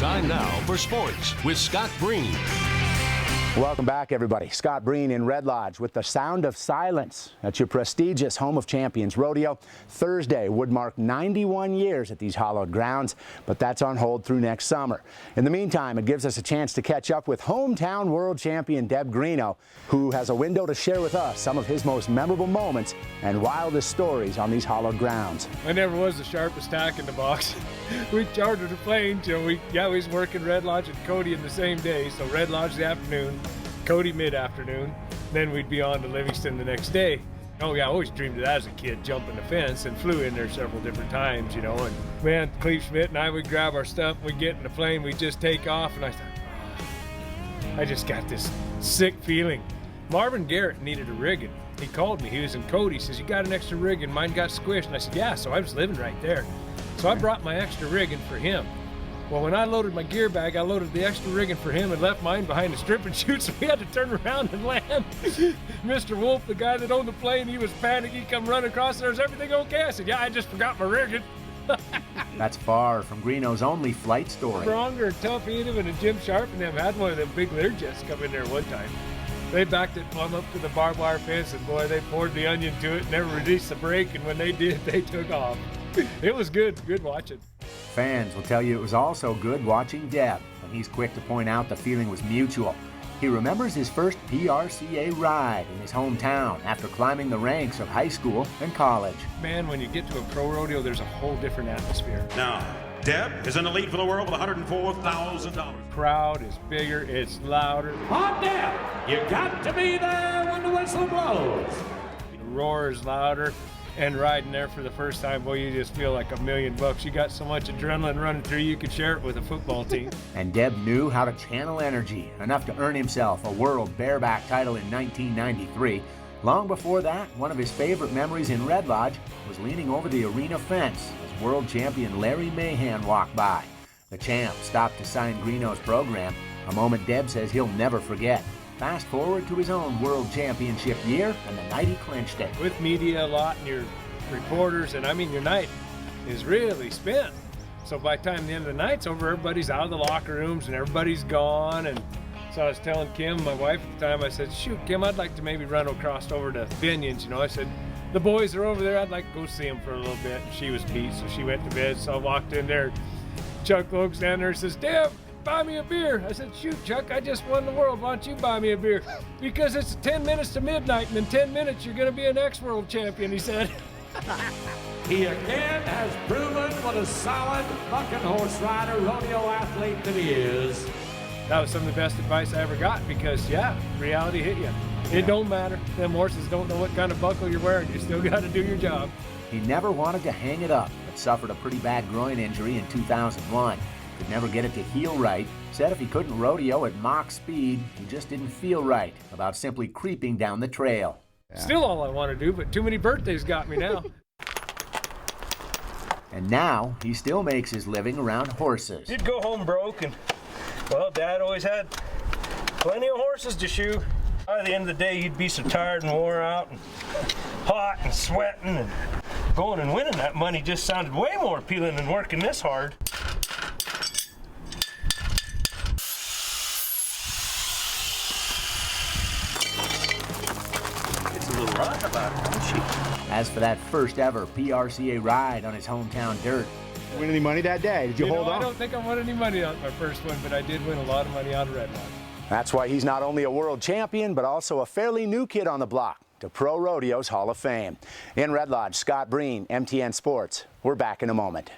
Time now for sports with Scott Breen. Welcome back, everybody. Scott Breen in Red Lodge with the sound of silence at your prestigious Home of Champions rodeo. Thursday would mark 91 years at these hallowed grounds, but that's on hold through next summer. In the meantime, it gives us a chance to catch up with hometown world champion Deb Greenough, who has a window to share with us some of his most memorable moments and wildest stories on these hallowed grounds. I never was the sharpest tack in the box. We chartered a plane, so we was working Red Lodge and Cody in the same day, so Red Lodge the afternoon, Cody mid-afternoon, then we'd be on to Livingston the next day. Oh yeah, I always dreamed of that as a kid, jumping the fence, and flew in there several different times, you know. And man, Cleve Schmidt and I would grab our stuff, we'd get in the plane, we'd just take off, and I thought, I just got this sick feeling. Marvin Garrett needed a rigging. He called me, he was in Cody, he says, you got an extra rigging, mine got squished. And I said, yeah, so I was living right there. So I brought my extra rigging for him. Well, when I loaded my gear bag, I loaded the extra rigging for him and left mine behind the strip and chute, so we had to turn around and land. Mr. Wolf, the guy that owned the plane, he was panicking. He come running across there. Is everything okay? I said, yeah, I just forgot my rigging. That's far from Greenough's only flight story. Stronger and tough Edom and Jim Sharp and them had one of them big Learjets come in there one time. They backed it plumb up to the barbed wire fence, and boy, they poured the onion to it, never released the brake, and when they did, they took off. It was good watching. Fans will tell you it was also good watching Deb, and he's quick to point out the feeling was mutual. He remembers his first PRCA ride in his hometown after climbing the ranks of high school and college. Man, when you get to a pro rodeo, there's a whole different atmosphere. Now, Deb is in the lead for the world with $104,000. Crowd is bigger, it's louder. On Deb, you got to be there when the whistle blows. The roar is louder. And riding there for the first time, boy, you just feel like $1 million. You got so much adrenaline running through you could share it with a football team. And Deb knew how to channel energy, enough to earn himself a world bareback title in 1993. Long before that, one of his favorite memories in Red Lodge was leaning over the arena fence as world champion Larry Mahan walked by. The champ stopped to sign Greenough's program, a moment Deb says he'll never forget. Fast forward to his own world championship year and the night he clinched it. With media a lot and your reporters, and I mean your night is really spent. So by the time the end of the night's over, everybody's out of the locker rooms and everybody's gone. And so I was telling Kim, my wife at the time, I said, shoot, Kim, I'd like to maybe run across over to Binion's. You know, I said, the boys are over there, I'd like to go see them for a little bit. She was beat, so she went to bed. So I walked in there. Chuck Logan's down there and says, Deb, buy me a beer. I said, shoot, Chuck, I just won the world. Why don't you buy me a beer? Because it's 10 minutes to midnight, and in 10 minutes, you're going to be an ex-world champion, he said. He again has proven what a solid bucking horse rider, rodeo athlete that he is. That was some of the best advice I ever got because, yeah, reality hit you. It don't matter. Them horses don't know what kind of buckle you're wearing. You still got to do your job. He never wanted to hang it up, but suffered a pretty bad groin injury in 2001. Could never get it to heal right. Said if he couldn't rodeo at Mach speed, he just didn't feel right about simply creeping down the trail. Yeah. Still all I want to do, but too many birthdays got me now. And now he still makes his living around horses. You'd go home broke, and well, Dad always had plenty of horses to shoe. By the end of the day, you'd be so tired and wore out and hot and sweating, and going and winning that money just sounded way more appealing than working this hard. As for that first ever PRCA ride on his hometown dirt. Win any money that day? Did you hold on? I don't think I won any money on my first one, but I did win a lot of money out of Red Lodge. That's why he's not only a world champion, but also a fairly new kid on the block to Pro Rodeo's Hall of Fame. In Red Lodge, Scott Breen, MTN Sports. We're back in a moment.